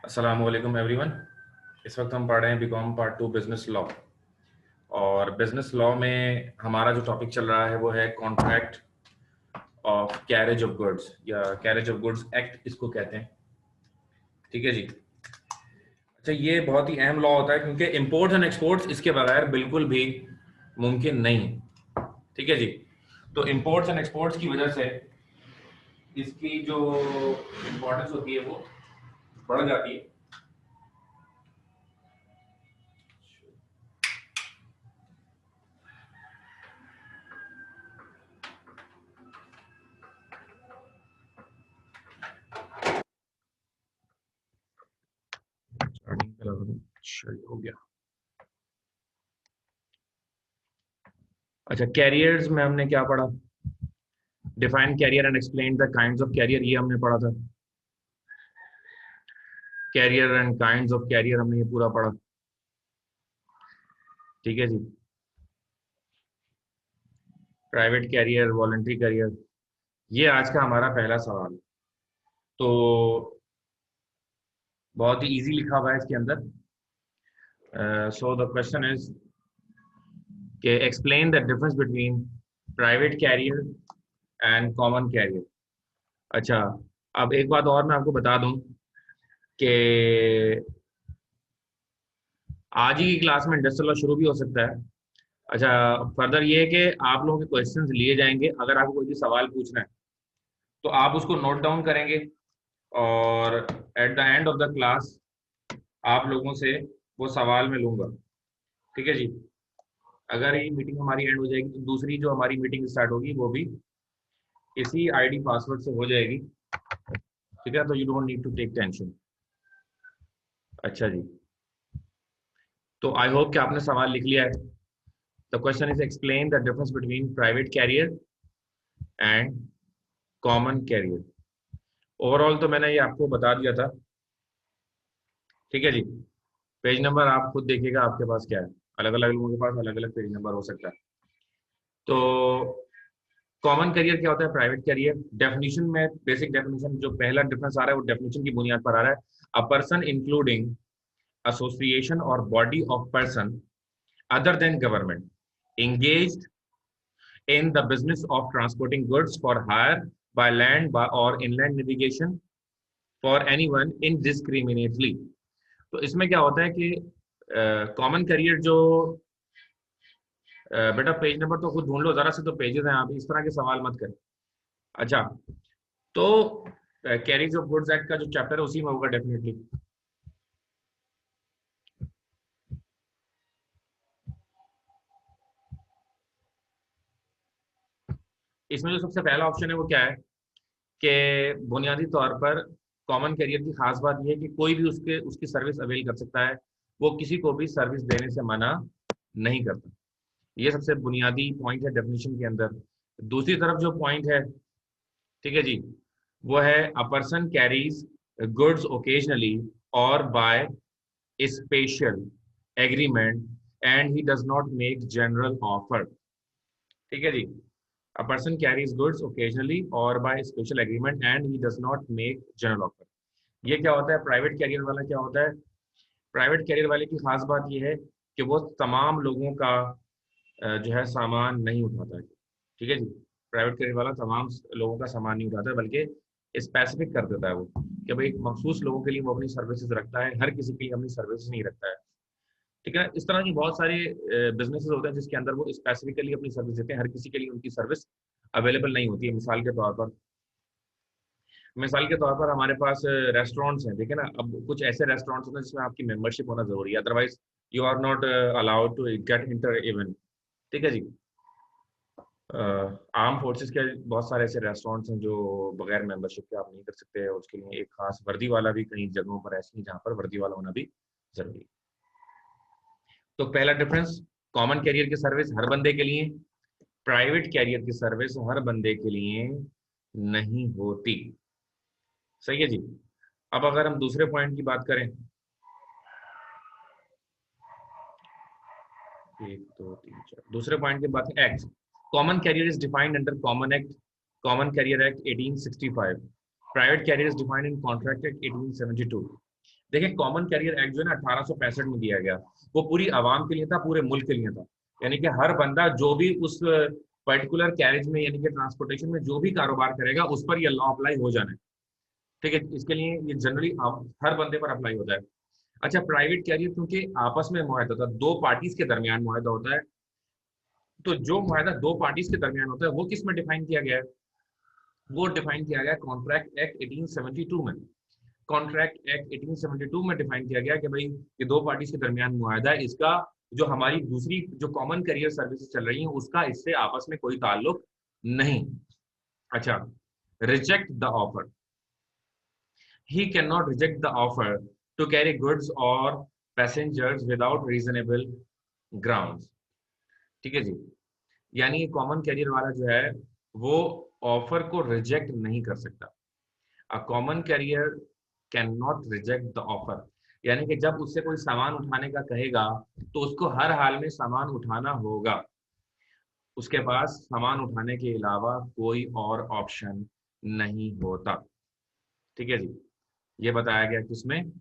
अस्सलाम वालेकुम एवरीवन। इस वक्त हम पढ़ रहे हैं बीकॉम पार्ट 2 बिजनेस लॉ। और बिजनेस लॉ में हमारा जो टॉपिक चल रहा है वो है contract of carriage of goods या कैरेज ऑफ गुड्स एक्ट इसको कहते हैं। ठीक है जी। अच्छा, ये बहुत ही अहम लॉ होता है क्योंकि इंपोर्ट्स एंड एक्सपोर्ट्स इसके बगैर बिल्कुल भी मुमकिन नहीं है। ठीक है जी। तो इंपोर्ट्स एंड एक्सपोर्ट्स की वजह से इसकी जो इम्पोर्टेंस होती है वो बढ़ जाती है। हो गया। अच्छा, कैरियर्स में हमने क्या पढ़ा? Define carrier and explain the kinds of carrier, ये हमने पढ़ा था। Carrier and kinds of carrier हमने ये पूरा पढ़ा। ठीक है जी। प्राइवेट कैरियर, वॉलंटरी कैरियर, ये आज का हमारा पहला सवाल। तो बहुत ही इजी लिखा हुआ है इसके अंदर। सो द क्वेश्चन इज के explain the difference between private carrier and common carrier. अच्छा, अब एक बात और मैं आपको बता दूं कि आज ही की क्लास में इंडस्ट्रियल लॉ शुरू भी हो सकता है। अच्छा, फर्दर ये है कि आप लोगों के क्वेश्चंस लिए जाएंगे। अगर आपको कोई भी सवाल पूछना है तो आप उसको नोट डाउन करेंगे और at the end of the class आप लोगों से वो सवाल मैं लूंगा। ठीक है जी। अगर ये मीटिंग हमारी एंड हो जाएगी तो दूसरी जो हमारी मीटिंग स्टार्ट होगी वो भी इसी आईडी पासवर्ड से हो जाएगी। ठीक है, तो you don't need to take tension. अच्छा जी, तो आई होप कि आपने सवाल लिख लिया है। The question is explain the difference between private carrier and common carrier. Overall तो मैंने ये आपको बता दिया था। ठीक है जी। पेज नंबर आप खुद देखिएगा आपके पास क्या है। अलग अलग लोगों के पास अलग अलग पेज नंबर हो सकता है। तो कॉमन करियर क्या होता है, प्राइवेट करियर? डेफिनेशन में बेसिक डेफिनेशन जो पहला डिफरेंस आ रहा है वो डेफिनेशन की बुनियाद पर आ रहा है। अ पर्सन इंक्लूडिंग एसोसिएशन और body of person other than government engaged in the business of transporting goods for hire by land by or inland navigation for anyone indiscriminately। तो इसमें क्या होता है कि कॉमन करियर जो बेटा पेज नंबर तो खुद ढूंढ लो जरा से, तो पेजेस हैं, आप इस तरह के सवाल मत करें। अच्छा, तो कैरिज ऑफ गुड्स एक्ट का जो चैप्टर है उसी में होगा डेफिनेटली। इसमें जो सबसे पहला ऑप्शन है वो क्या है कि बुनियादी तौर पर कॉमन करियर की खास बात यह है कि कोई भी उसके उसकी सर्विस अवेल कर सकता है। वो किसी को भी सर्विस देने से मना नहीं करता। ये सबसे बुनियादी पॉइंट है डेफिनेशन के अंदर। दूसरी तरफ जो पॉइंट है, ठीक है जी, वो है a person carries goods occasionally or by special agreement and he does not make general offer. ठीक है जी। A person carries goods occasionally or by special agreement and he does not make general offer. ये क्या होता है? Private career वाला क्या होता है? प्राइवेट कैरियर वाले की खास बात यह है कि वो तमाम लोगों का जो है सामान नहीं उठाता है। ठीक है जी। प्राइवेट क्रेडिट वाला तमाम लोगों का सामान नहीं उठाता है, बल्कि स्पेसिफिक कर देता है वो कि भाई मखसूस लोगों के लिए वो अपनी सर्विसेज रखता है, हर किसी के लिए अपनी सर्विसेज नहीं रखता है। ठीक है ना? इस तरह की बहुत सारे बिजनेसेस होते हैं जिसके अंदर वो स्पेसिफिकली अपनी सर्विस देते हैं, हर किसी के लिए उनकी सर्विस अवेलेबल नहीं होती है। मिसाल के तौर पर हमारे पास रेस्टोरेंट्स हैं, ठीक है ना? अब कुछ ऐसे रेस्टोरेंट्स होते हैं जिसमें आपकी मेंबरशिप होना जरूरी है, otherwise you are not allowed to get enter even. ठीक है जी। आर्म फोर्सेस के बहुत सारे ऐसे रेस्टोरेंट्स हैं जो बगैर मेंबरशिप के आप नहीं कर सकते, और उसके लिए एक खास वर्दी वाला भी कई जगहों पर ऐसी है जहाँ पर वर्दी वाला होना भी जरूरी है। तो पहला डिफरेंस, कॉमन कैरियर की सर्विस हर बंदे के लिए, प्राइवेट कैरियर की सर्विस हर बंदे के लिए नहीं होती। सही है जी। अब अगर हम दूसरे पॉइंट की बात करें, एक दो तीन चार, दूसरे पॉइंट की बात है act. Common carrier is defined under common act, common carrier act 1865। Private carrier is defined in contract act 1872। देखिए कॉमन कैरियर एक्ट जो है ना 1865 में दिया गया, वो पूरी आवाम के लिए था, पूरे मुल्क के लिए था। यानी कि हर बंदा जो भी उस पर्टिकुलर कैरेज में यानी कि ट्रांसपोर्टेशन में जो भी कारोबार करेगा उस पर यह लॉ अप्लाई हो जाना है। ठीक है, इसके लिए ये जनरली हर बंदे पर अप्लाई होता है। अच्छा, प्राइवेट कैरियर क्योंकि आपस में मुआहदा होता है, दो पार्टीज के दरमियान मुआहदा होता है, तो जो मुआहदा दो पार्टीज के दरमियान होता है वो किस में डिफाइन किया गया है? वो डिफाइन किया गया कॉन्ट्रैक्ट एक्ट 1872 में। कॉन्ट्रैक्ट एक्ट 1872 में डिफाइन किया गया कि भाई ये दो पार्टीज के दरमियान मुआहदा है, इसका जो हमारी दूसरी जो कॉमन करियर सर्विसेज चल रही हैं उसका इससे आपस में कोई ताल्लुक नहीं। अच्छा, reject the offer, he cannot reject the offer to carry goods or passengers without reasonable grounds। ठीक है जी, यानी कॉमन कैरियर वाला जो है वो ऑफर को रिजेक्ट नहीं कर सकता। अ common career can not reject the offer, यानी कि जब उससे कोई सामान उठाने का कहेगा तो उसको हर हाल में सामान उठाना होगा, उसके पास सामान उठाने के अलावा कोई और ऑप्शन नहीं होता। ठीक है जी, ये बताया गया किसमें?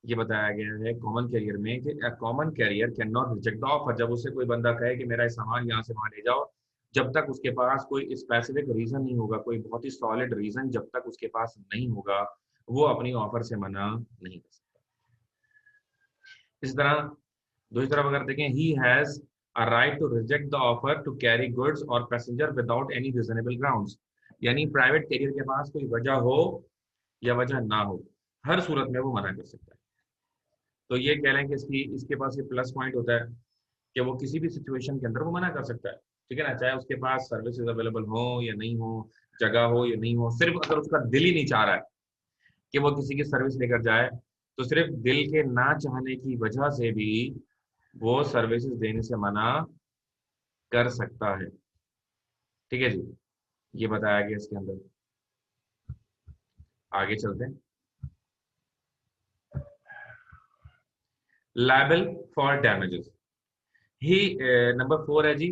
ये बताया गया है कॉमन कैरियर में कि common carrier can not reject the offer. जब उससे कोई बंदा कहे कि मेरा सामान यहाँ से वहां ले जाओ, जब तक उसके पास कोई स्पेसिफिक रीजन नहीं होगा, कोई बहुत ही सॉलिड रीजन जब तक उसके पास नहीं होगा, वो अपनी ऑफर से मना नहीं कर सकता। इस तरह दूसरी तरफ अगर देखें, he has a right to reject the offer to carry goods और passenger without any reasonable grounds, यानी प्राइवेट कैरियर के पास कोई वजह हो या वजह ना हो, हर सूरत में वो मना कर सकता है। तो ये कह लें कि इसकी इसके पास ये प्लस पॉइंट होता है कि वो किसी भी सिचुएशन के अंदर वो मना कर सकता है। ठीक है ना, चाहे उसके पास सर्विसेज अवेलेबल हो या नहीं हो, जगह हो या नहीं हो, सिर्फ अगर उसका दिल ही नहीं चाह रहा है कि वो किसी की सर्विस लेकर जाए, तो सिर्फ दिल के ना चाहने की वजह से भी वो सर्विसेज देने से मना कर सकता है। ठीक है जी, ये बताया गया इसके अंदर। आगे चलते हैं। लायबल फॉर डैमेजेस, ही नंबर 4 है जी,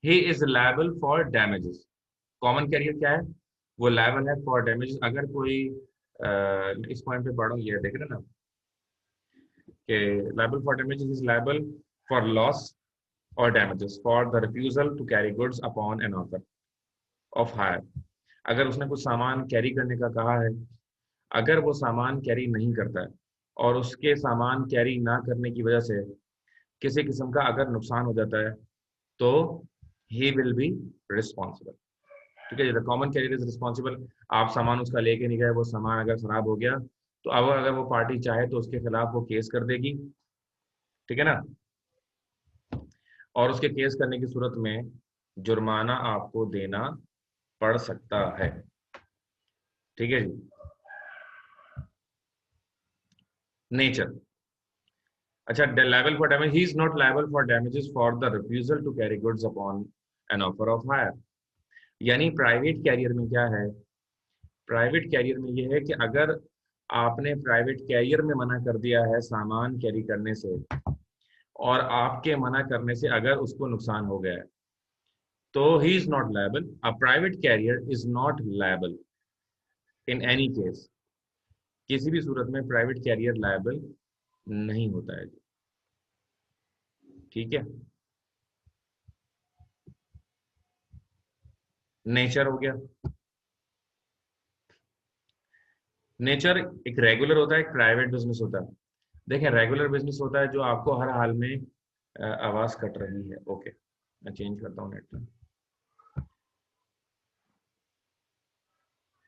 he is liable for damages. Common carrier क्या है? वो लायबल है फॉर डैमेजेस। अगर कोई इस पॉइंट पे पढ़ो, ये देख रहे हैं ना कि liable for damages is liable for loss और damages for the refusal to carry goods upon an offer of hire. अगर उसने कुछ सामान कैरी करने का कहा है, अगर वो सामान कैरी नहीं करता है और उसके सामान कैरी ना करने की वजह से किसी किस्म का अगर नुकसान हो जाता है, तो ही विल बी रिस्पॉन्सिबल। ठीक है, the common carrier is responsible. आप सामान उसका लेके नहीं गए, वो सामान अगर खराब हो गया तो अब अगर वो पार्टी चाहे तो उसके खिलाफ वो केस कर देगी। ठीक है ना, और उसके केस करने की सूरत में जुर्माना आपको देना पड़ सकता है। ठीक है जी, नेचर। अच्छा, liable for damage, he is not liable for damages for the refusal to carry goods upon an offer of hire. यानी प्राइवेट कैरियर में क्या है? प्राइवेट कैरियर में ये है कि अगर आपने प्राइवेट कैरियर में मना कर दिया है सामान कैरी करने से, और आपके मना करने से अगर उसको नुकसान हो गया है, तो he is not liable. A private carrier is not liable in any case. किसी भी सूरत में प्राइवेट कैरियर लायबल नहीं होता है। ठीक है, नेचर हो गया। नेचर एक रेगुलर होता है, एक प्राइवेट बिजनेस होता है। देखें, रेगुलर बिजनेस होता है जो आपको हर हाल में आवाज कट रही है। ओके, मैं चेंज करता हूँ नेट।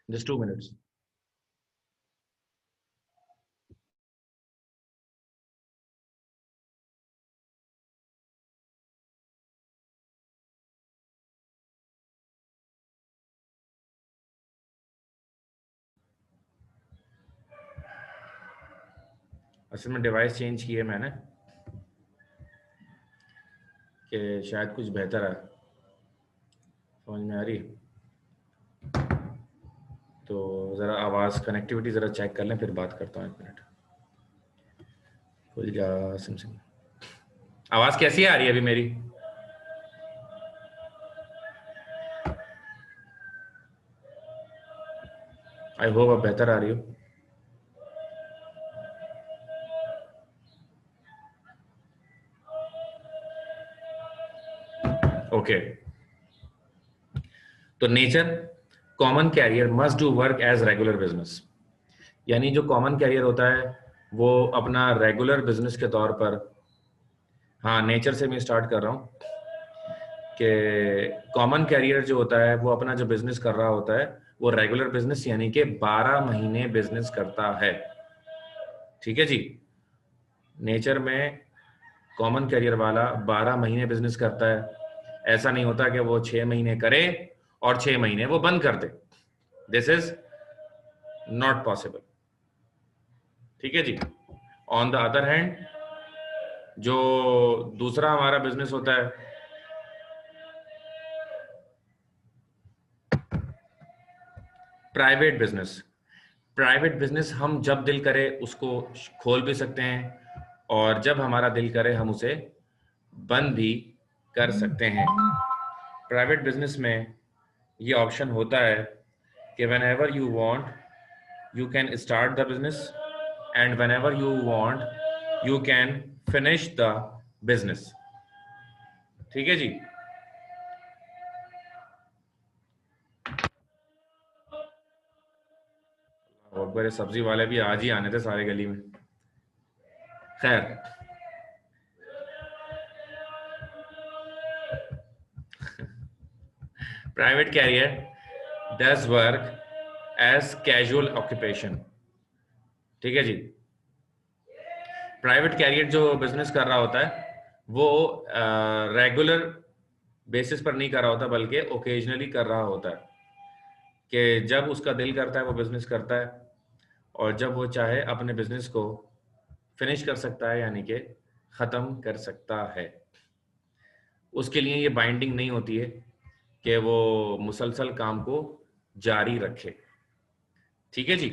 Just 2 minutes. असल में डिवाइस चेंज की है मैंने कि शायद कुछ बेहतर है, समझ में आ रही है? तो ज़रा आवाज़ कनेक्टिविटी ज़रा चेक कर लें, फिर बात करता हूँ 1 मिनट। खुल जा सिम सिम। आवाज़ कैसी आ रही है अभी मेरी? आई होप अब बेहतर आ रही हो। ओके, तो nature common carrier must do work as regular business, यानी जो कॉमन कैरियर होता है वो अपना रेगुलर बिजनेस के तौर पर, हाँ नेचर से मैं स्टार्ट कर रहा हूँ कि कॉमन कैरियर जो होता है वो अपना जो बिजनेस कर रहा होता है वो रेगुलर बिजनेस यानी कि 12 महीने बिजनेस करता है। ठीक है जी, नेचर में कॉमन कैरियर वाला 12 महीने बिजनेस करता है। ऐसा नहीं होता कि वो 6 महीने करे और 6 महीने वो बंद कर दे, दिस इज नॉट पॉसिबल। ठीक है जी। ऑन द अदर हैंड जो दूसरा हमारा बिजनेस होता है प्राइवेट बिजनेस, प्राइवेट बिजनेस हम जब दिल करे उसको खोल भी सकते हैं और जब हमारा दिल करे हम उसे बंद भी कर सकते हैं। प्राइवेट बिजनेस में ये ऑप्शन होता है कि whenever you want you can start the business and whenever you want you can finish the business। ठीक है जी। और बड़े सब्जी वाले भी आज ही आने थे सारे गली में। खैर, private carrier does work as casual occupation. ठीक है जी। प्राइवेट कैरियर जो बिजनेस कर रहा होता है वो रेगुलर बेसिस पर नहीं कर रहा होता बल्कि ओकेजनली कर रहा होता है कि जब उसका दिल करता है वो बिजनेस करता है और जब वो चाहे अपने बिजनेस को फिनिश कर सकता है यानी कि ख़त्म कर सकता है। उसके लिए ये बाइंडिंग नहीं होती है कि वो मुसलसल काम को जारी रखे। ठीक है जी।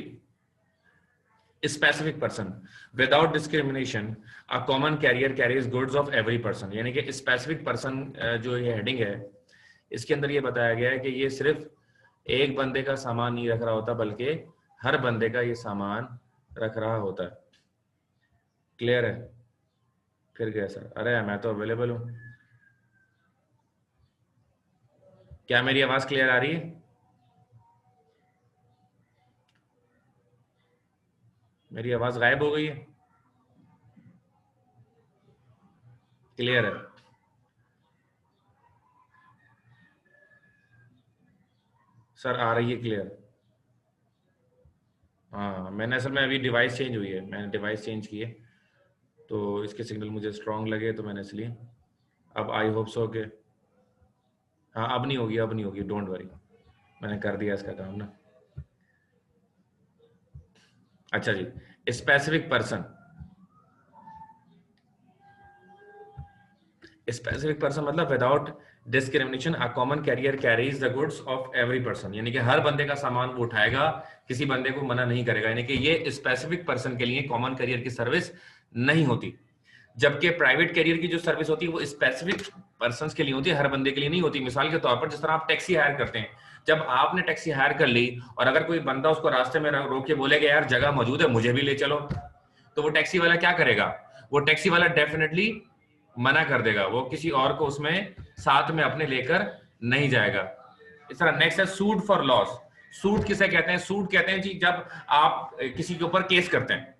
Specific person without discrimination a common carrier carries goods of every person, यानी कि स्पेसिफिक पर्सन जो ये हेडिंग है इसके अंदर ये बताया गया है कि ये सिर्फ एक बंदे का सामान नहीं रख रहा होता बल्कि हर बंदे का ये सामान रख रहा होता है। क्लियर है? फिर क्या सर? अरे मैं तो अवेलेबल हूँ। क्या मेरी आवाज क्लियर आ रही है? मेरी आवाज गायब हो गई है? क्लियर है? सर आ रही है क्लियर? हाँ, मैंने असल में अभी डिवाइस चेंज हुई है, मैंने डिवाइस चेंज की है तो इसके सिग्नल मुझे स्ट्रांग लगे तो मैंने इसलिए, अब आई होप सो के, हाँ अब नहीं होगी, अब नहीं होगी, डोंट वरी, मैंने कर दिया इसका काम ना। अच्छा जी, स्पेसिफिक पर्सन, स्पेसिफिक पर्सन मतलब without discrimination a common carrier carries the goods of every person, यानी कि हर बंदे का सामान वो उठाएगा, किसी बंदे को मना नहीं करेगा, यानी कि ये स्पेसिफिक पर्सन के लिए कॉमन कैरियर की सर्विस नहीं होती। जबकि प्राइवेट कैरियर की जो सर्विस होती है वो स्पेसिफिक पर्संस के लिए होती है, हर बंदे के लिए नहीं होती। मिसाल के तौर पर जिस तरह आप टैक्सी हायर करते हैं, जब आपने टैक्सी हायर कर ली और अगर कोई बंदा उसको रास्ते में रोक के बोलेगा यार जगह मौजूद है मुझे भी ले चलो, तो वो टैक्सी वाला क्या करेगा? वो टैक्सी वाला डेफिनेटली मना कर देगा, वो किसी और को उसमें साथ में अपने लेकर नहीं जाएगा। इस तरह नेक्स्ट है सूट फॉर लॉस। सूट किसे कहते हैं? सूट कहते हैं जी जब आप किसी के ऊपर केस करते हैं।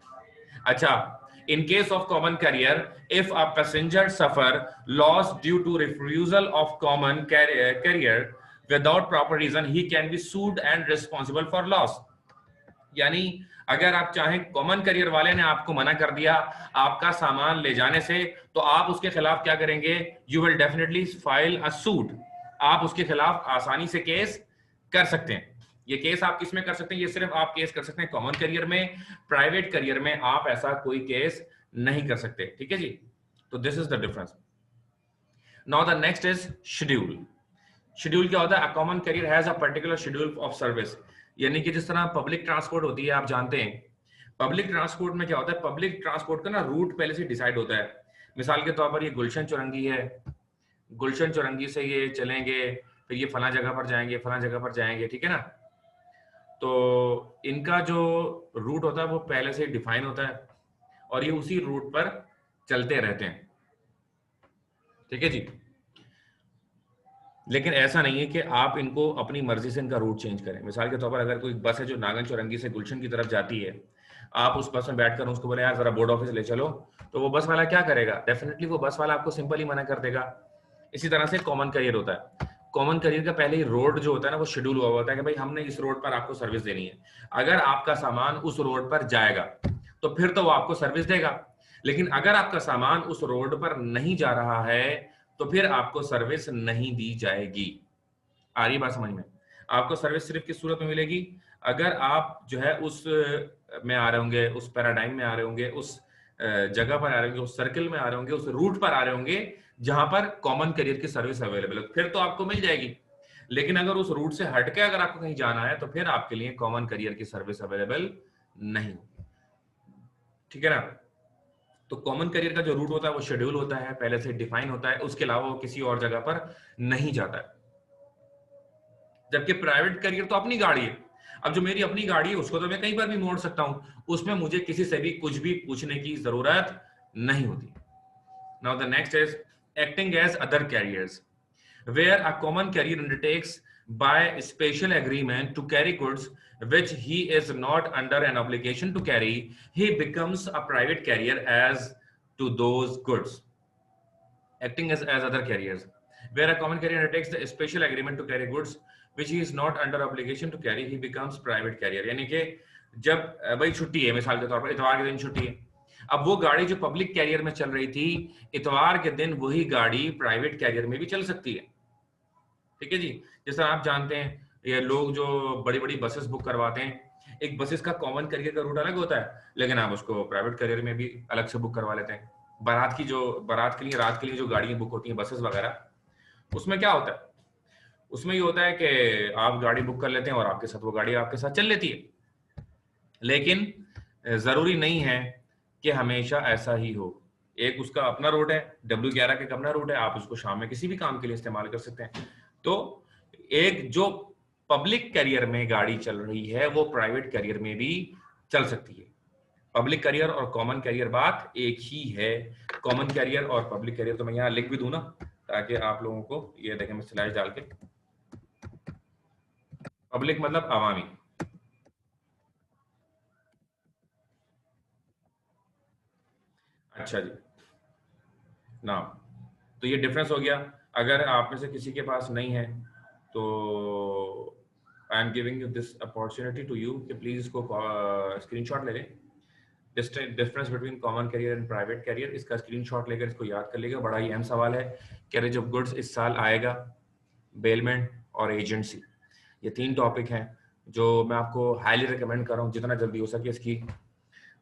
अच्छा, in case of common carrier, if a passenger suffer loss due to refusal of common carrier without proper reason, he can be sued and responsible for loss। यानी अगर आप चाहें, कॉमन करियर वाले ने आपको मना कर दिया आपका सामान ले जाने से, तो आप उसके खिलाफ क्या करेंगे? You will definitely file a suit. आप उसके खिलाफ आसानी से केस कर सकते हैं। ये केस आप किस में कर सकते हैं? ये सिर्फ आप केस कर सकते हैं कॉमन करियर में, प्राइवेट करियर में आप ऐसा कोई केस नहीं कर सकते। ठीक है जी, तो this is the difference. Now the next is schedule. Schedule क्या होता है? A common career has a particular schedule of service, यानी कि जिस तरह पब्लिक ट्रांसपोर्ट होती है, आप जानते हैं पब्लिक ट्रांसपोर्ट में क्या होता है, पब्लिक ट्रांसपोर्ट का ना रूट पहले से डिसाइड होता है। मिसाल के तौर पर ये गुलशन चौरंगी है, गुलशन चौरंगी से ये चलेंगे, फिर ये फला जगह पर जाएंगे, फला जगह पर जाएंगे, ठीक है ना? तो इनका जो रूट होता है वो पहले से डिफाइन होता है और ये उसी रूट पर चलते रहते हैं। ठीक है जी। लेकिन ऐसा नहीं है कि आप इनको अपनी मर्जी से इनका रूट चेंज करें। मिसाल के तौर पर अगर कोई बस है जो नागन चौरंगी से गुलशन की तरफ जाती है, आप उस बस में बैठकर उसको बोले यार जरा बोर्ड ऑफिस ले चलो, तो वो बस वाला क्या करेगा? डेफिनेटली वो बस वाला आपको सिंपली मना कर देगा। इसी तरह से कॉमन करियर होता है। कॉमन करियर का पहले ही रोड जो होता है ना, वो शेड्यूल हुआ होता है कि भाई हमने इस रोड पर आपको सर्विस देनी है। अगर आपका सामान उस रोड पर जाएगा तो फिर तो वो आपको सर्विस देगा, लेकिन अगर आपका सामान उस रोड पर नहीं जा रहा है तो फिर आपको सर्विस नहीं दी जाएगी। आ रही बात समझ में? आपको सर्विस सिर्फ किस सूरत में मिलेगी? अगर आप जो है उस में आ रहे होंगे, उस पैराडाइम में आ रहे होंगे, उस जगह पर आ रहे होंगे, उस सर्किल में आ रहे होंगे, उस रूट पर आ रहे होंगे जहां पर कॉमन करियर की सर्विस अवेलेबल है, फिर तो आपको मिल जाएगी। लेकिन अगर उस रूट से हटके अगर आपको कहीं जाना है तो फिर आपके लिए कॉमन करियर की सर्विस अवेलेबल नहीं होगी। ठीक है ना? तो कॉमन करियर का जो रूट होता है वो शेड्यूल होता है, पहले से डिफाइन होता है, उसके अलावा वो किसी और जगह पर नहीं जाता है। जबकि प्राइवेट करियर तो अपनी गाड़ी है। अब जो मेरी अपनी गाड़ी है उसको तो मैं कहीं पर भी मोड़ सकता हूं, उसमें मुझे किसी से भी कुछ भी पूछने की जरूरत नहीं होती। Now the next is acting as other carriers, where a common carrier undertakes by special agreement to carry goods which he is not under an obligation to carry, he becomes a private carrier as to those goods. Acting as other carriers, where a common carrier undertakes the special agreement to carry goods which he is not under obligation to carry, he becomes private carrier. यानी कि जब भाई छुट्टी है, मिसाल के तौर पर इतवार के दिन छुट्टी है, अब वो गाड़ी जो पब्लिक कैरियर में चल रही थी, इतवार के दिन वही गाड़ी प्राइवेट कैरियर में भी चल सकती है। ठीक है जी? जैसा आप जानते हैं, ये लोग जो बड़ी बड़ी बसेस बुक करवाते हैं, एक बसेस का कॉमन करियर का रूट अलग होता है, लेकिन आप उसको प्राइवेट करियर में भी अलग से बुक करवा लेते हैं। बारात के लिए रात के लिए जो गाड़ियां बुक होती हैं, बसेस वगैरह, उसमें क्या होता है? उसमें ये होता है कि आप गाड़ी बुक कर लेते हैं और आपके साथ वो गाड़ी आपके साथ चल लेती है। लेकिन जरूरी नहीं है कि हमेशा ऐसा ही हो। एक उसका अपना रूट है, W11 का अपना रूट है, आप उसको शाम में किसी भी काम के लिए इस्तेमाल कर सकते हैं। तो एक जो पब्लिक कैरियर में गाड़ी चल रही है वो प्राइवेट कैरियर में भी चल सकती है। पब्लिक कैरियर और कॉमन कैरियर बात एक ही है। कॉमन कैरियर और पब्लिक कैरियर तो मैं यहाँ लिख भी दूं ना, ताकि आप लोगों को ये देखें, मैं स्लाइड डाल के। पब्लिक मतलब अवामी, अच्छा जी ना। तो ये डिफरेंस हो गया। अगर आप में से किसी के पास नहीं है तो I am giving you this opportunity to you कि प्लीज इसको स्क्रीनशॉट ले लें। Difference between common carrier and private carrier, इसका स्क्रीनशॉट लेकर इसको याद कर लीजिएगा। बड़ा ही अहम सवाल है। कैरेज ऑफ गुड्स इस साल आएगा, बेलमेंट और एजेंसी, ये तीन टॉपिक हैं जो मैं आपको हाईली रिकमेंड कर रहा हूँ, जितना जल्दी हो सके इसकी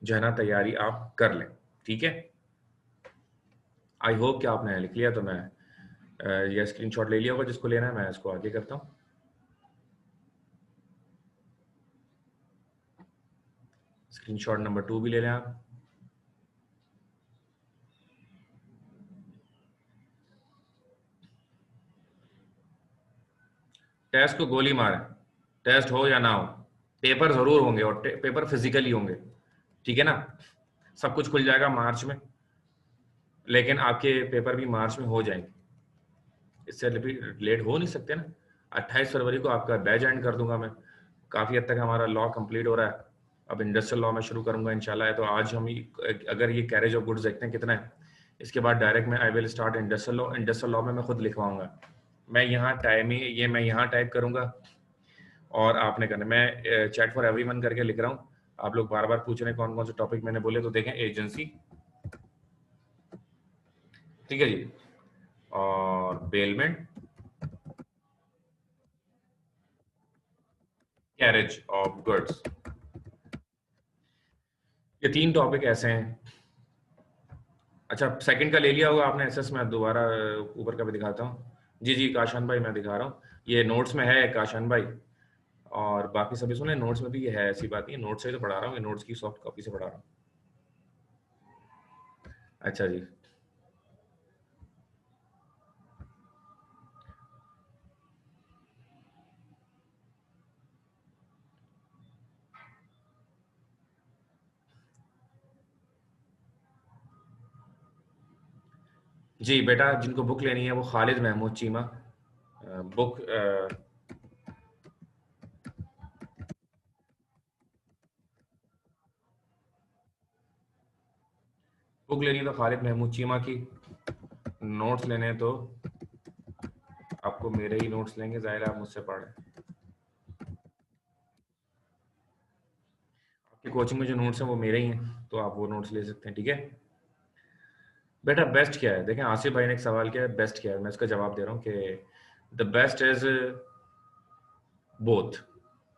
जो है ना तैयारी आप कर लें। ठीक है? आई होप कि आपने लिख लिया, तो मैं ये स्क्रीनशॉट ले लिया होगा जिसको लेना है। मैं इसको आगे करता हूँ। स्क्रीनशॉट नंबर 2 भी ले लें आप। टेस्ट को गोली मारें, टेस्ट हो या ना हो, पेपर जरूर होंगे और पेपर फिजिकली होंगे। ठीक है ना? सब कुछ खुल जाएगा मार्च में, लेकिन आपके पेपर भी मार्च में हो जाएंगे, इससे लेट हो नहीं सकते ना। 28 फरवरी को आपका बैच एंड कर दूंगा मैं। काफ़ी हद तक हमारा लॉ कंप्लीट हो रहा है, अब इंडस्ट्रियल लॉ में शुरू करूंगा इंशाल्लाह। तो आज हम अगर ये कैरेज ऑफ गुड्स देखते हैं कितना है, इसके बाद डायरेक्ट मैं I will start industrial law. Industrial law में मैं खुद लिखवाऊंगा। मैं यहाँ टाइम ही ये मैं यहाँ टाइप करूंगा और आपने करना। मैं चैट फॉर एवरीवन करके लिख रहा हूँ। आप लोग बार बार पूछ रहे हैं कौन कौन से टॉपिक मैंने बोले, तो देखें एजेंसी, ठीक है जी, और बेलमेंट, कैरेज ऑफ गुड्स, ये तीन टॉपिक ऐसे हैं। अच्छा, सेकंड का ले लिया होगा आपने एसएस में, दोबारा ऊपर का भी दिखाता हूँ। जी जी काशान भाई, मैं दिखा रहा हूँ, ये नोट्स में है काशान भाई। और बाकी सभी सुने, नोट्स में भी ये है, ऐसी बात नहीं है, नोट्स से तो पढ़ा रहा हूँ, ये नोट्स की सॉफ्ट कॉपी से पढ़ा रहा हूँ। अच्छा जी, जी बेटा जिनको बुक लेनी है वो खालिद महमूद चीमा बुक बुक लेनी तो खालिद महमूद चीमा की, नोट्स लेने तो आपको मेरे ही नोट्स लेंगे, जाहिर आप मुझसे पढ़ रहे हैं। आपकी कोचिंग में जो नोट्स हैं वो मेरे ही हैं, तो आप वो नोट्स ले सकते हैं, ठीक है बेटा। बेस्ट क्या है, देखें आसिफ भाई ने एक सवाल किया है, बेस्ट क्या है, मैं इसका जवाब दे रहा हूँ कि द बेस्ट इज बोथ,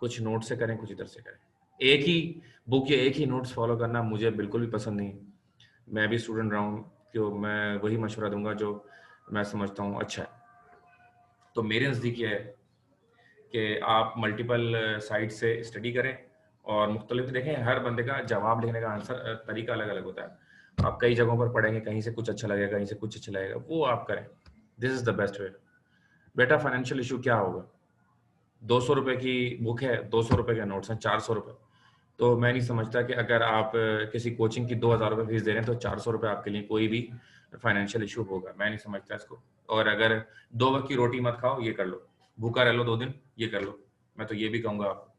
कुछ नोट से करें कुछ इधर से करें। एक ही बुक या एक ही नोट्स फॉलो करना मुझे बिल्कुल भी पसंद नहीं। मैं भी स्टूडेंट रहा हूँ, तो मैं वही मशवरा दूंगा जो मैं समझता हूँ अच्छा है। तो मेरे नज़दीक ये है कि आप मल्टीपल साइट से स्टडी करें और मुख्तलिफ देखें, हर बंदे का जवाब लिखने का आंसर तरीका अलग अलग होता है। आप कई जगहों पर पढ़ेंगे, कहीं से कुछ अच्छा लगेगा, कहीं से कुछ अच्छा लगेगा, वो आप करें। This is the best way. बेटा फाइनेंशियल इशू क्या होगा, 200 रुपए की बुक है, 200 रुपए के नोट्स हैं, 400 रुपए। तो मैं नहीं समझता कि अगर आप किसी कोचिंग की 2000 रुपए फीस दे रहे हैं तो 400 रुपए आपके लिए कोई भी फाइनेंशियल इशू होगा, मैं नहीं समझता इसको। और अगर 2 वक्त की रोटी मत खाओ, ये कर लो, भूखा रह लो 2 दिन, ये कर लो, मैं तो ये भी कहूंगा आपको,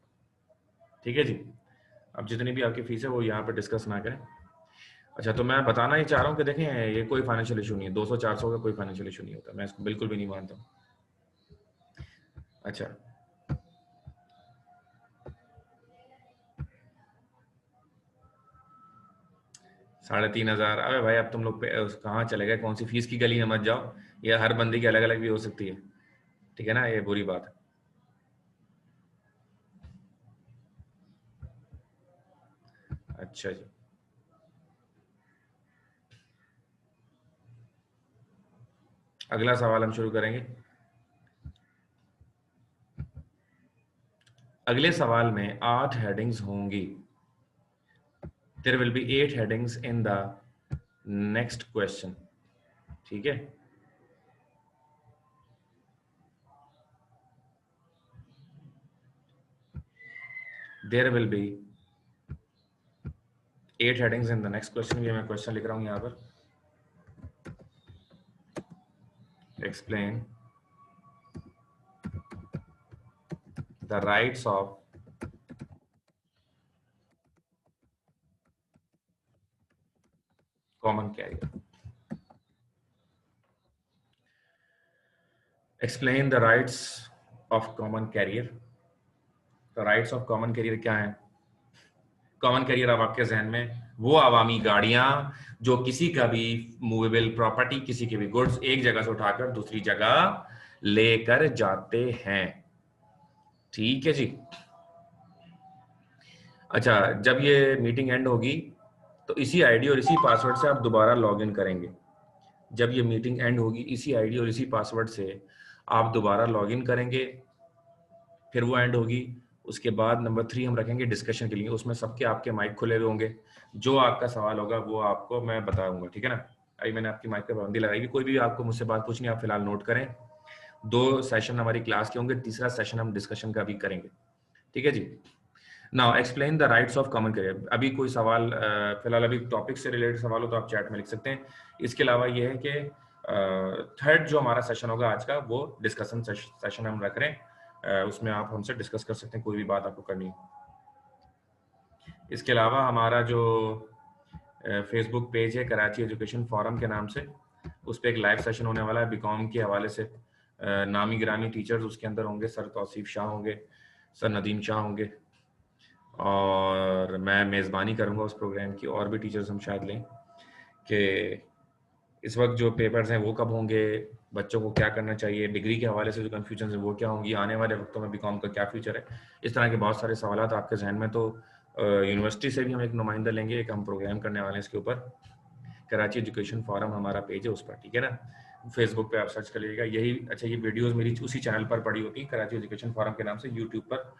ठीक है जी। अब जितनी भी आपकी फीस है वो यहाँ पर डिस्कस ना करें। अच्छा, तो मैं बताना ही चाह रहा हूँ कि देखें ये कोई फाइनेंशियल इशू नहीं है, 200-400 का कोई फाइनेंशियल इशू नहीं होता, मैं इसको बिल्कुल भी नहीं मानता हूँ। अच्छा, 3500, अरे भाई अब तुम लोग कहाँ चले गए, कौन सी फीस की गली में मत जाओ, ये हर बंदे की अलग अलग भी हो सकती है, ठीक है ना, ये बुरी बात है। अच्छा जी, अगला सवाल हम शुरू करेंगे। अगले सवाल में 8 हेडिंग्स होंगी। There will be 8 headings in the next question, ठीक है। There will be 8 headings in the next question. ये मैं क्वेश्चन लिख रहा हूं यहां पर, explain the rights of common carrier. Explain the rights of common carrier. तो राइट्स ऑफ कॉमन कैरियर क्या है? कॉमन कैरियर अब आपके जहन में वो अवामी गाड़ियां जो किसी का भी मूवेबल प्रॉपर्टी, किसी के भी गुड्स एक जगह से उठाकर दूसरी जगह लेकर जाते हैं, ठीक है जी। अच्छा, जब ये मीटिंग एंड होगी तो इसी आईडी और इसी पासवर्ड से आप दोबारा लॉग इन करेंगे। जब ये मीटिंग एंड होगी इसी आईडी और इसी पासवर्ड से आप दोबारा लॉग इन करेंगे, फिर वो एंड होगी। उसके बाद नंबर 3 हम रखेंगे डिस्कशन के लिए, उसमें सबके आपके माइक खुले हुए होंगे, जो आपका सवाल होगा वो आपको मैं बताऊंगा, ठीक है ना। अभी मैंने आपकी माइक पर पाबंदी लगाई, कोई भी आपको मुझसे बात पूछनी है आप फिलहाल नोट करें। 2 सेशन हमारी क्लास के होंगे, तीसरा सेशन हम डिस्कशन का भी करेंगे, ठीक है जी। Now explain the rights of common carrier. अभी कोई सवाल फिलहाल अभी टॉपिक से रिलेटेड सवाल हो तो आप चैट में लिख सकते हैं। इसके अलावा ये है कि थर्ड जो हमारा सेशन होगा आज का वो डिस्कशन सेशन हम रख रहे हैं, उसमें आप हमसे डिस्कस कर सकते हैं कोई भी बात आपको करनी है। इसके अलावा हमारा जो फेसबुक पेज है कराची एजुकेशन फोरम के नाम से, उस पर एक लाइव सेशन होने वाला है बीकॉम के हवाले से। नामी गिरामी टीचर्स उसके अंदर होंगे, सर तौसीफ शाह होंगे, सर नदीम शाह होंगे, और मैं मेज़बानी करूंगा उस प्रोग्राम की। और भी टीचर्स हम शायद लें कि इस वक्त जो पेपर्स हैं वो कब होंगे, बच्चों को क्या करना चाहिए, डिग्री के हवाले से जो कन्फ्यूजन है वो क्या होंगी, आने वाले वक्तों में बीकॉम का क्या फ्यूचर है। इस तरह के बहुत सारे सवाल आपके जहन में, तो यूनिवर्सिटी से भी हम एक नुमाइंदा लेंगे, एक हम प्रोग्राम करने वाले हैं इसके ऊपर। कराची एजुकेशन फोरम हमारा पेज है उस पर, ठीक है ना। फेसबुक पे आप सर्च कर लीजिएगा यही। अच्छा, ये वीडियोस मेरी उसी चैनल पर पड़ी होती हैं, कराची एजुकेशन फोरम के नाम से यूट्यूब पर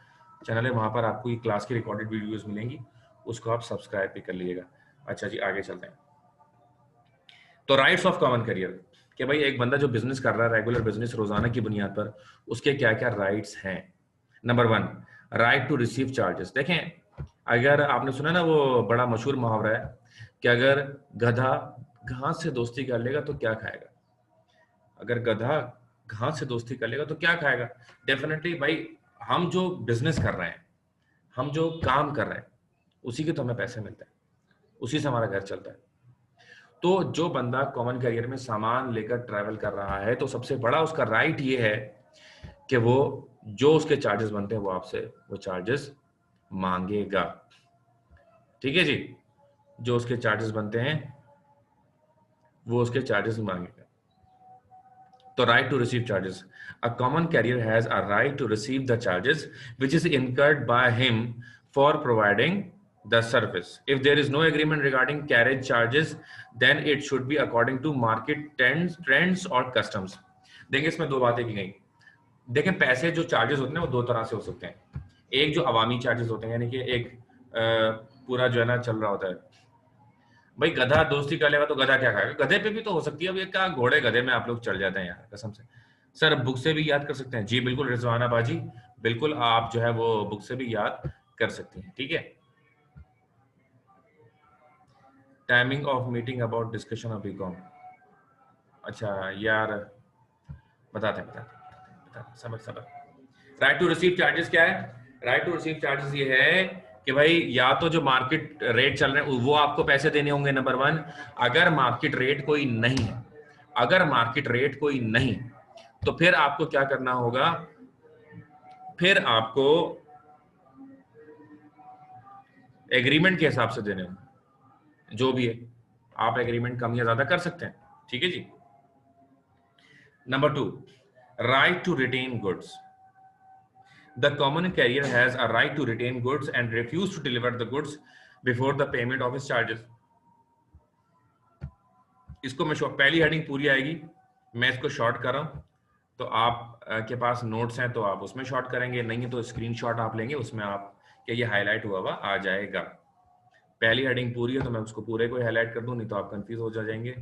चैनल है, वहाँ पर आपको ये क्लास की रिकॉर्डेड वीडियोस मिलेंगी, उसको आप सब्सक्राइब भी कर लीजिएगा। अच्छा जी, आगे चलते हैं। तो राइट्स ऑफ कॉमन करियर कि भाई एक बंदा जो बिजनेस कर रहा है, रेगुलर बिजनेस रोजाना की बुनियाद पर, उसके क्या क्या राइट्स हैं। Number 1, right to receive charges. देखें, अगर आपने सुना ना वो बड़ा मशहूर मुहावरा है कि अगर गधा घास से दोस्ती कर लेगा तो क्या खाएगा। अगर गधा कहाँ से दोस्ती कर लेगा तो क्या खाएगा? डेफिनेटली भाई, हम जो बिजनेस कर रहे हैं, हम जो काम कर रहे हैं, उसी के तो हमें पैसे मिलते हैं, उसी से हमारा घर चलता है। तो जो बंदा कॉमन कैरियर में सामान लेकर ट्रैवल कर रहा है, तो सबसे बड़ा उसका राइट ये है कि वो जो उसके चार्जेस बनते हैं वो आपसे वो चार्जेस मांगेगा। ठीक है जी, जो उसके चार्जेस बनते हैं वो उसके चार्जेस मांगेगा। तो right to receive charges, a common carrier has a right to receive the charges which is incurred by him for providing the service. If there is no agreement regarding carriage charges, then it should be according to market trends or customs. देखिए इसमें दो बातें की गई। देखें, पैसे जो charges होते हैं वो दो तरह से हो सकते हैं। एक जो अवामी चार्जेस होते हैं, यानी कि एक पूरा जो है ना चल रहा होता है, भाई गधा दोस्ती कर लेगा तो गधा क्या खाएगा, गधे पे भी तो हो सकती है। अब ये क्या घोड़े गधे में आप लोग चढ़ जाते हैं यार, कसम से। सर बुक से भी याद कर सकते हैं जी, बिल्कुल रिजवाना बाजी, बिल्कुल आप जो है वो बुक से भी याद कर सकती हैं। ठीक है, timing of meeting about discussion of BCom. अच्छा यार, बताते हैं, सबर सबर। राइट टू रिसीव चार्जेस क्या है? राइट टू रिसीव चार्जेस ये है कि भाई या तो जो मार्केट रेट चल रहे हैं वो आपको पैसे देने होंगे, नंबर वन। अगर मार्केट रेट कोई नहीं है, अगर मार्केट रेट कोई नहीं, तो फिर आपको क्या करना होगा? फिर आपको एग्रीमेंट के हिसाब से देने होंगे, जो भी है आप एग्रीमेंट कम या ज्यादा कर सकते हैं। ठीक है जी। Number two, right to retain goods. The common carrier has a right to retain goods and refuse to deliver the goods before the payment of his charges. इसको मैं पहली हेडिंग पूरी आएगी, मैं इसको शॉर्ट कर रहा हूं, तो आप के पास नोट्स हैं तो आप उसमें शॉर्ट करेंगे, नहीं है तो स्क्रीनशॉट आप लेंगे, उसमें आप क्या ये हाईलाइट हुआ हुआ आ जाएगा। पहली हेडिंग पूरी है तो मैं उसको पूरे को हाईलाइट कर दूं, नहीं तो आप कंफ्यूज हो जाएंगे।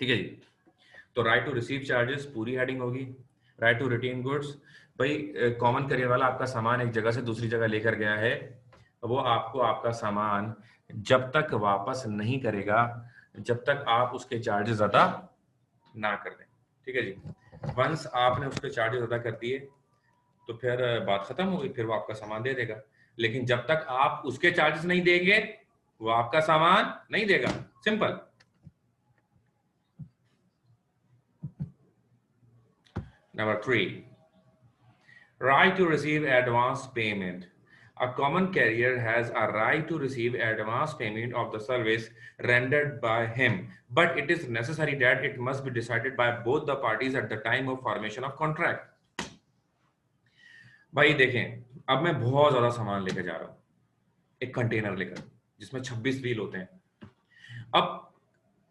ठीक है जी। तो राइट टू रिसीव चार्जेस पूरी हेडिंग होगी। राइट टू रिटेन गुड्स, भाई कॉमन करियर वाला आपका सामान एक जगह से दूसरी जगह लेकर गया है, वो आपको आपका सामान जब तक वापस नहीं करेगा, जब तक आप उसके चार्जेस अदा ना कर दें। ठीक है जी। वंस आपने उसके चार्जेस अदा कर दिए तो फिर बात खत्म हो गई, फिर वो आपका सामान दे देगा। लेकिन जब तक आप उसके चार्जेस नहीं देंगे, वो आपका सामान नहीं देगा। Simple. Number 3, right to receive advance payment. A common carrier has a right to receive advance payment of the service rendered by him, but it is necessary that it must be decided by both the parties at the time of formation of contract. भाई देखें, अब मैं बहुत ज्यादा सामान लेकर जा रहा हूं, एक कंटेनर लेकर जिसमें 26 व्हील होते हैं। अब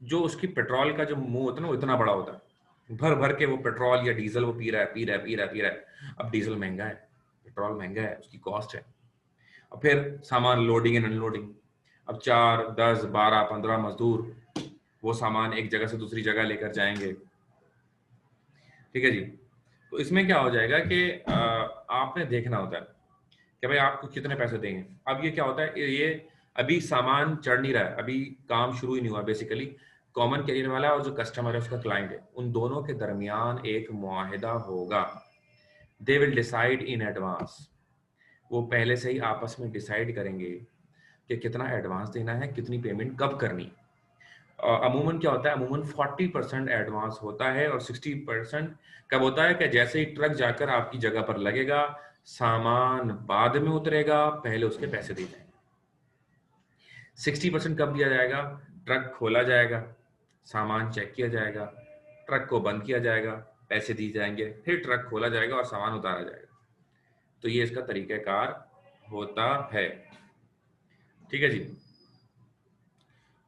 जो उसकी पेट्रोल का जो मुंह होता है ना, वो इतना बड़ा होता है, भर भर के वो पेट्रोल या डीजल वो पी रहा है, पी रहा है, पी रहा है, पी रहा है। अब डीजल महंगा है, पेट्रोल महंगा है, उसकी कॉस्ट है। और फिर सामान लोडिंग एंड अनलोडिंग। अब 4, 10, 12, 15 मजदूर वो सामान एक जगह से दूसरी जगह लेकर जाएंगे। ठीक है जी। तो इसमें क्या हो जाएगा कि आपने देखना होता है कि भाई आपको कितने पैसे देंगे। अब ये क्या होता है, ये अभी सामान चढ़ नहीं रहा है, अभी काम शुरू ही नहीं हुआ। बेसिकली कॉमन कैरियर वाला और जो कस्टमर है उसका क्लाइंट है, उन दोनों के दरमियान एक मुआहिदा होगा। They will decide in advance, वो पहले से ही आपस में डिसाइड करेंगे कि कितना एडवांस देना है, कितनी पेमेंट कब करनी। अमूमन क्या होता है, अमूमन 40% एडवांस होता है और 60% कब होता है कि जैसे ही ट्रक जाकर आपकी जगह पर लगेगा, सामान बाद में उतरेगा, पहले उसके पैसे दिए जाएंगे। 60% कब दिया जाएगा, ट्रक खोला जाएगा, सामान चेक किया जाएगा, ट्रक को बंद किया जाएगा, पैसे दिए जाएंगे, फिर ट्रक खोला जाएगा और सामान उतारा जाएगा। तो ये इसका तरीकाकार होता है। ठीक है जी।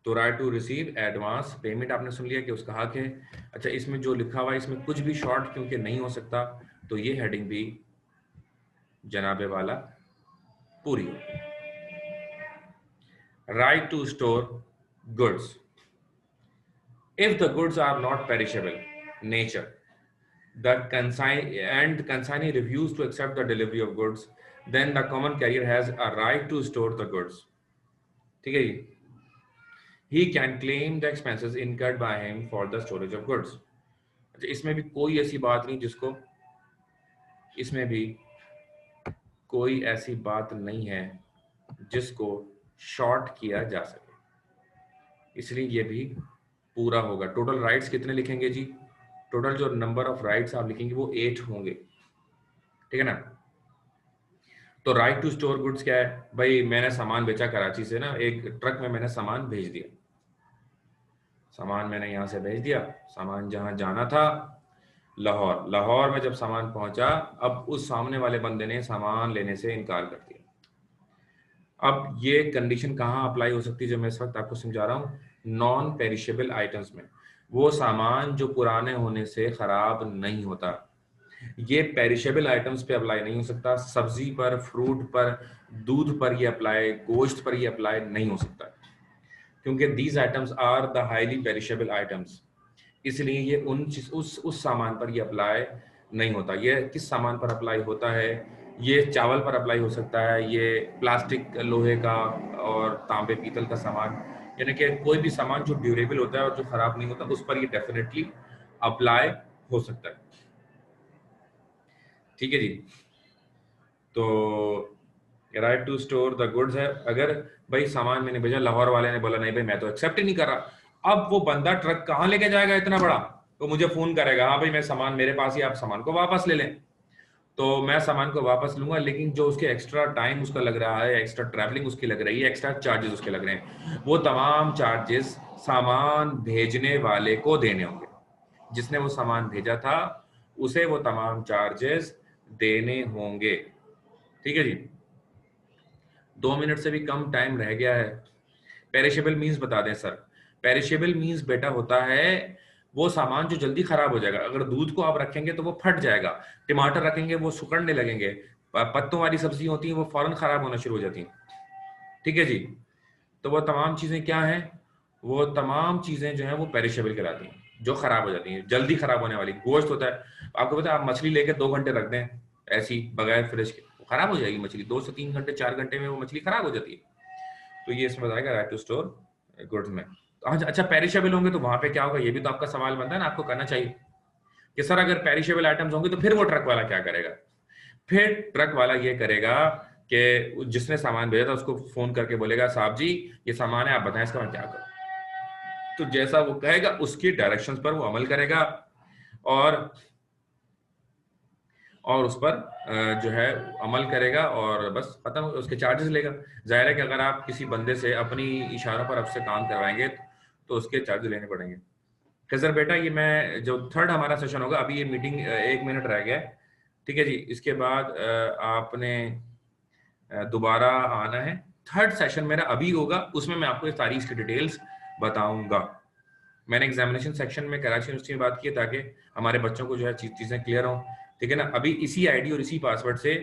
तो right to receive advance payment आपने सुन लिया कि उसका हक है। अच्छा, इसमें जो लिखा हुआ है इसमें कुछ भी शॉर्ट क्योंकि नहीं हो सकता, तो ये हेडिंग भी जनाबे वाला पूरी है। Right to store goods. If the goods are not perishable nature, the consignee refuse to accept the delivery of goods, then the common carrier has a right to store the goods. ठीक है जी। He can claim the expenses incurred by him for the storage of goods. अच्छा, इसमें भी कोई ऐसी बात नहीं जिसको, इसमें भी कोई ऐसी बात नहीं है जिसको शॉर्ट किया जा सके, इसलिए ये भी पूरा होगा। टोटल राइट्स कितने लिखेंगे जी? टोटल जो नंबर ऑफ राइट्स आप लिखेंगे वो 8 होंगे, ठीक है ना। तो राइट टू स्टोर गुड्स क्या है भाई? मैंने सामान बेचा कराची से ना, एक ट्रक में मैंने सामान भेज दिया, सामान मैंने यहाँ से भेज दिया, सामान जहाँ जाना था लाहौर, लाहौर में जब सामान पहुंचा, अब उस सामने वाले बंदे ने सामान लेने से इनकार कर दिया। अब ये कंडीशन कहाँ अप्लाई हो सकती है जो मैं इस वक्त आपको समझा रहा हूँ? नॉन पेरिशेबल आइटम्स में, वो सामान जो पुराने होने से खराब नहीं होता, ये पेरिशेबल आइटम्स पे अप्लाई नहीं हो सकता। सब्जी पर, फ्रूट पर, दूध पर ये अप्लाई, गोश्त पर ये अप्लाई नहीं हो सकता, क्योंकि these items are the highly perishable items, इसलिए ये उस सामान पर ये अप्लाई नहीं होता। ये किस सामान पर अप्लाई होता है? ये चावल पर अप्लाई हो सकता है, ये प्लास्टिक, लोहे का और तांबे पीतल का सामान, यानी कि कोई भी सामान जो ड्यूरेबल होता है और जो खराब नहीं होता, उस पर ये डेफिनेटली अप्लाई हो सकता है, ठीक है जी। तो right to store the goods है, अगर भाई सामान मैंने भेजा, लाहौर वाले ने बोला नहीं भाई मैं तो एक्सेप्ट ही नहीं कर रहा, अब वो बंदा ट्रक कहाँ लेके जाएगा इतना बड़ा? तो मुझे फोन करेगा, हाँ भाई मैं सामान मेरे पास ही, आप सामान को वापस ले लें। तो मैं सामान को वापस लूंगा, लेकिन जो उसके एक्स्ट्रा टाइम उसका लग रहा है, एक्स्ट्रा ट्रैवलिंग उसकी लग रही है, एक्स्ट्रा चार्जेस उसके लग रहे हैं, वो तमाम चार्जेस सामान भेजने वाले को देने होंगे। जिसने वो सामान भेजा था उसे वो तमाम चार्जेस देने होंगे, ठीक है जी। 2 मिनट से भी कम टाइम रह गया है। पेरिशेबल मीन्स बता दें सर? पेरिशेबल मीन्स बेटा होता है वो सामान जो जल्दी खराब हो जाएगा। अगर दूध को आप रखेंगे तो वो फट जाएगा, टमाटर रखेंगे वो सुकड़ने लगेंगे, पत्तों वाली सब्जी होती है वो फौरन खराब होना शुरू हो जाती हैं, ठीक है जी। तो वो तमाम चीजें क्या हैं? वो तमाम चीजें जो हैं वो पेरिशेबल कहलाती हैं, जो खराब हो जाती हैं, जल्दी खराब होने वाली। गोश्त होता है, आपको पता है, आप मछली लेके 2 घंटे रख दें ऐसी बगैर फ्रिज के, वो खराब हो जाएगी मछली, 2 से 3 घंटे 4 घंटे में वो मछली खराब हो जाती है। तो ये इसमें बताएगा राइट टू स्टोर गुड्स में। अच्छा, पेरिशेबल होंगे तो वहां पे क्या होगा? ये भी तो आपका सवाल बनता है ना, आपको करना चाहिए कि सर अगर पेरिशेबल आइटम्स होंगे तो फिर वो ट्रक वाला क्या करेगा? फिर ट्रक वाला ये करेगा कि जिसने सामान भेजा था उसको फोन करके बोलेगा, साहब जी ये सामान है, आप बताएं इसका मैं क्या करूं। तो जैसा वो कहेगा उसकी डायरेक्शंस पर वो अमल करेगा और उस पर जो है अमल करेगा और बस खत्म, उसके चार्जेस लेगा। जाहिर है कि अगर आप किसी बंदे से अपनी इशारों पर आपसे काम करवाएंगे तो उसके चार्जेस लेने पड़ेंगे। खैर बेटा, ये मैं जो थर्ड हमारा सेशन होगा, अभी ये मीटिंग 1 मिनट रह गया है, ठीक है जी। इसके बाद आपने दोबारा आना है। थर्ड सेशन मेरा अभी होगा, उसमें मैं आपको सारी इसकी डिटेल्स बताऊंगा। मैंने एग्जामिनेशन सेक्शन में कराची यूनिवर्सिटी में बात की ताकि हमारे बच्चों को जो है चीजें क्लियर हों, ठीक है ना। अभी इसी आईडी और इसी पासवर्ड से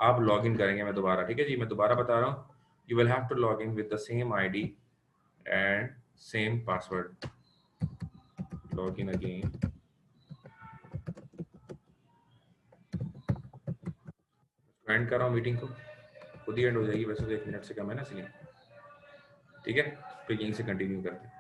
आप लॉग इन करेंगे, मैं दोबारा, ठीक है जी, मैं दोबारा बता रहा हूँ। You will have to log in with the same ID and same password. Log in again. And कर रहा हूँ मीटिंग को, खुद ही एंड हो जाएगी वैसे तो, 1 मिनट से कम है ना, इसलिए ठीक है। फिर यहीं से कंटिन्यू करते हैं।